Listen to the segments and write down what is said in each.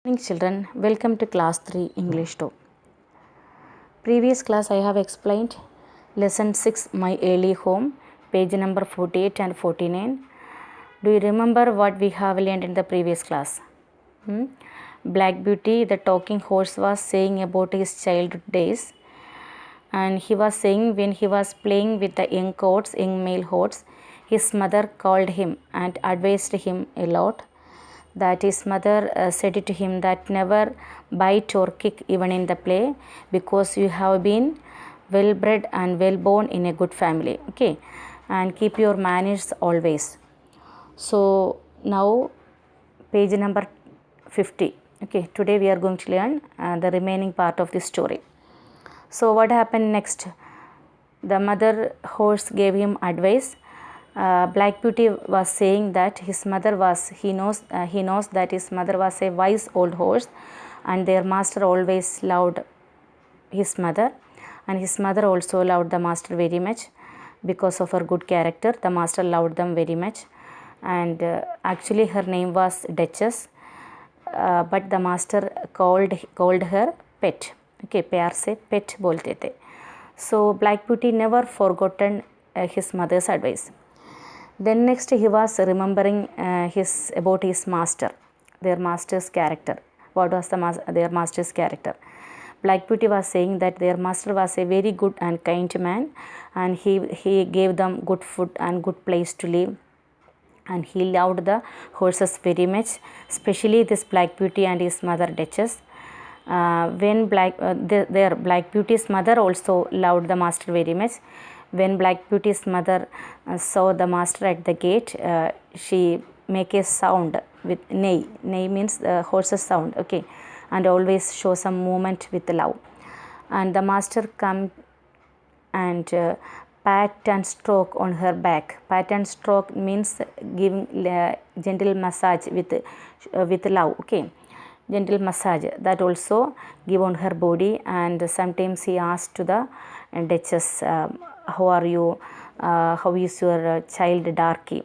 Morning children, welcome to class 3 English 2. Previous class I have explained lesson 6 My Early Home, page number 48 and 49. Do you remember what we have learned in the previous class? Black Beauty, the talking horse, was saying about his childhood days, and he was saying when he was playing with the young male goats, his mother called him and advised him a lot. That his mother said to him that never bite or kick even in the play, because you have been well bred and well born in a good family, okay, and keep your manners always. So now page number 50, okay, today we are going to learn the remaining part of the story. So what happened next? The mother horse gave him advice. Black Beauty was saying that his mother was, he knows that his mother was a wise old horse, and their master always loved his mother, and his mother also loved the master very much because of her good character. The master loved them very much, and actually her name was Duchess, but the master called her pet. Okay, प्यार से pet बोलते थे. So Black Beauty never forgotten his mother's advice. Then next he was remembering about his master, their master's character. What was their master's character? Black Beauty was saying that their master was a very good and kind man, and he gave them good food and good place to live, and he loved the horses very much, especially this Black Beauty and his mother Duchess. When their Black Beauty's mother also loved the master very much. When Black Beauty's mother saw the master at the gate, she make a sound with neigh. Neigh means the horse's sound, okay, and always show some movement with love. And the master come and pat and stroke on her back. Pat and stroke means giving gentle massage with love, okay. Gentle massage that also give on her body, and sometimes he asked to the Duchess, how are you, how is your child Darky?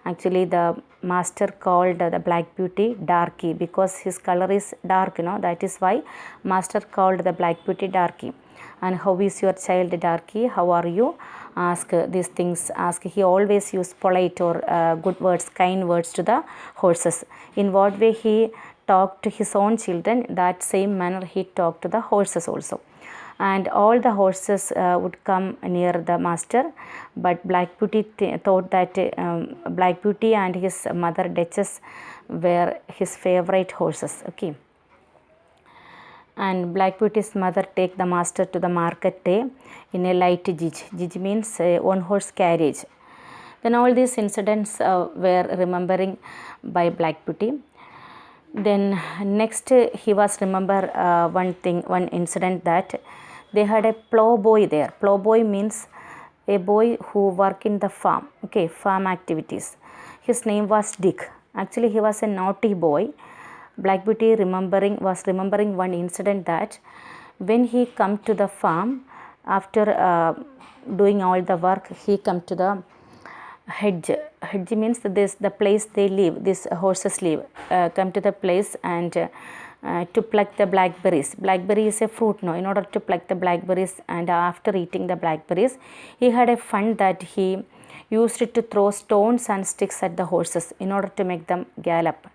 Actually the master called the Black Beauty Darky because his color is dark, that is why master called the Black Beauty Darky. And how is your child Darky, how are you, ask these things, he always use polite or good words, kind words to the horses. In what way he talked to his own children, that same manner he talked to the horses also. And all the horses would come near the master, but Black Beauty thought that Black Beauty and his mother Duchess were his favorite horses, okay. And Black Beauty's mother take the master to the market day in a light gig. Gig means one horse carriage. Then all these incidents were remembering by Black Beauty. Then next he was remember one incident, that they had a plow boy there. Plow boy means a boy who work in the farm, okay, farm activities. His name was Dick. Actually he was a naughty boy. Black Beauty was remembering one incident, that when he come to the farm after doing all the work, he come to the hedge. Hedge means the place they live, these horses live, come to the place and to pluck the blackberries. Blackberry is a fruit, in order to pluck the blackberries, and after eating the blackberries he had a fun that he used it to throw stones and sticks at the horses in order to make them gallop,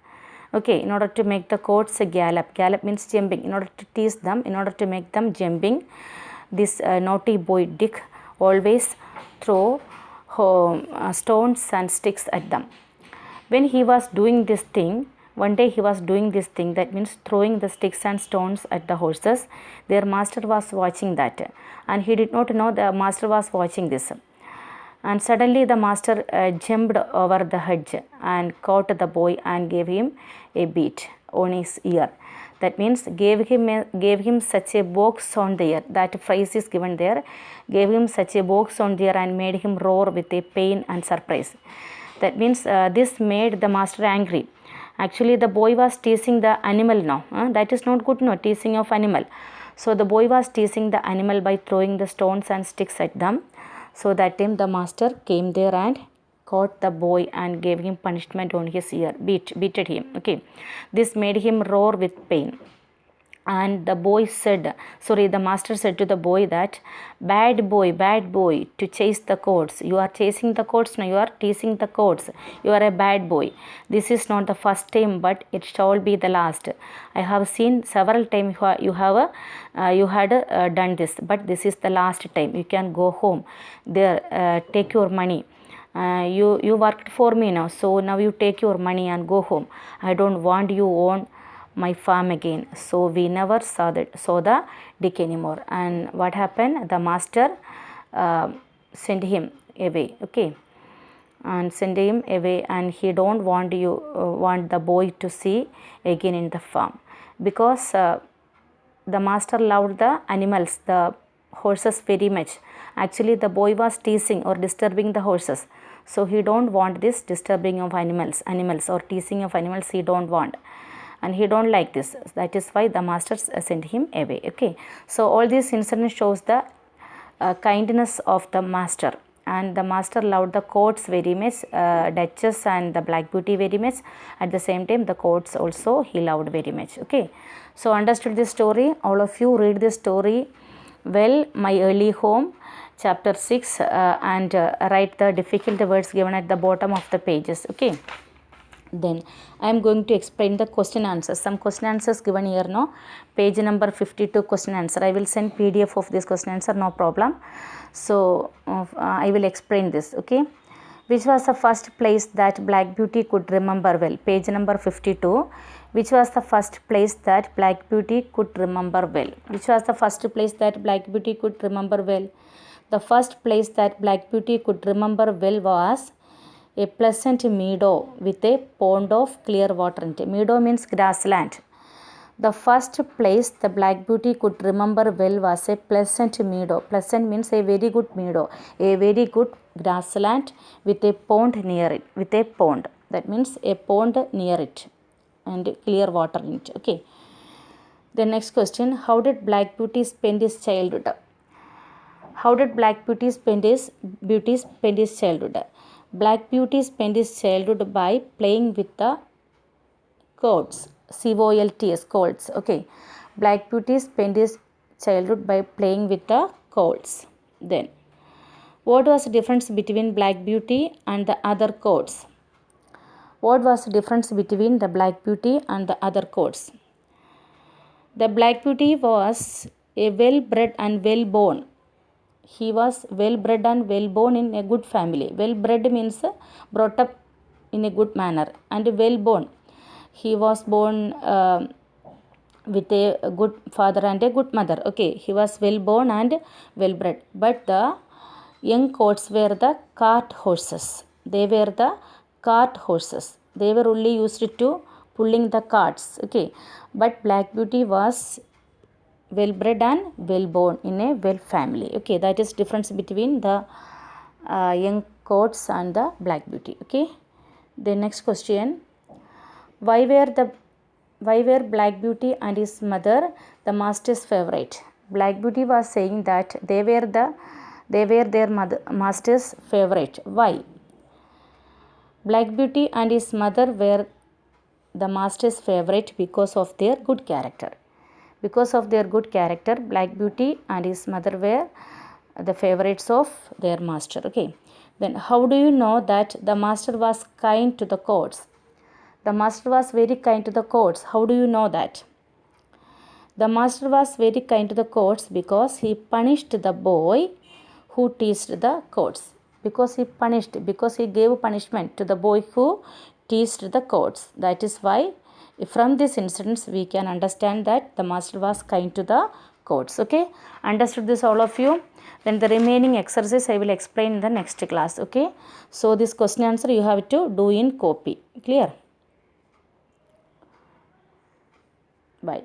okay, in order to make the goats gallop. Gallop means jumping. In order to tease them, in order to make them jumping, this naughty boy Dick always throw stones and sticks at them. When he was doing this thing, one day he was doing this thing, that means throwing the sticks and stones at the horses. Their master was watching that, and he did not know the master was watching this. And suddenly the master jumped over the hedge and caught the boy and gave him a beat on his ear. That means gave him such a box on the ear. That phrase is given there. Gave him such a box on the ear and made him roar with a pain and surprise. That means this made the master angry. Actually the boy was teasing the animal now. That is not good, teasing of animal. So the boy was teasing the animal by throwing the stones and sticks at them. So that time the master came there and caught the boy and gave him punishment on his ear, beated him. Okay, this made him roar with pain. And the master said to the boy that, bad boy, to chase the coats. You are chasing the coats, now you are teasing the coats. You are a bad boy. This is not the first time, but it shall be the last. I have seen several times you had done this, but this is the last time. You can go home. There, take your money. You worked for me now, so now you take your money and go home. I don't want you on my farm again. So we never saw the dick anymore. And what happened? The master sent him away. Okay, and send him away, and he don't want the boy to see again in the farm, because the master loved the animals, the horses, very much. Actually, the boy was teasing or disturbing the horses, so he don't want this disturbing of animals or teasing of animals. He don't want, and he don't like this. That is why the master sent him away. Okay, so all these incidents shows the kindness of the master, and the master loved the courts very much, Duchess and the Black Beauty very much. At the same time, the courts also he loved very much. Okay, so understood this story? All of you read this story well, My Early Home, chapter 6, and write the difficult words given at the bottom of the pages. Okay, then I am going to explain the question answers. Some question answers given here, no, page number 52 question answer. I will send PDF of this question answer, no problem. So I will explain this. Okay, which was the first place that Black Beauty could remember well? Page number 52. Which was the first place that Black Beauty could remember well? Which was the first place that Black Beauty could remember well? The first place that Black Beauty could remember well was a pleasant meadow with a pond of clear water in it. Meadow means grassland. The first place the Black Beauty could remember well was a pleasant meadow. Pleasant means a very good meadow, a very good grassland with a pond near it. With a pond, that means a pond near it and clear water in it. Okay. The next question: how did Black Beauty spend his childhood? How did Black Beauty spend his childhood? Black Beauty spent his childhood by playing with the colts. COLTS, colts. Okay. Black Beauty spent his childhood by playing with the colts. Then, what was the difference between Black Beauty and the other colts? What was the difference between the Black Beauty and the other colts? The Black Beauty was a well-bred and well-born. He was well-bred and well-born in a good family. Well-bred means brought up in a good manner, and well-born. He was born with a good father and a good mother. Okay, he was well-born and well-bred. But the young colts were the cart horses. They were the cart horses. They were only used to pulling the carts. Okay, but Black Beauty was well-bred and well-born in a well family. Okay, that is difference between the young colts and the Black Beauty. Okay, the next question: why were Black Beauty and his mother the master's favorite? Black Beauty was saying that they were their master's favorite. Why? Black Beauty and his mother were the master's favorite because of their good character. Because of their good character, Black Beauty and his mother were the favorites of their master. Okay. Then, how do you know that the master was kind to the courts? The master was very kind to the courts. How do you know that? The master was very kind to the courts because he punished the boy who teased the courts. Because he gave punishment to the boy who teased the courts. That is why from this incident we can understand that the master was kind to the courts. Okay, understood this all of you? Then the remaining exercise I will explain in the next class. Okay, so this question answer you have to do in copy. Clear? Bye.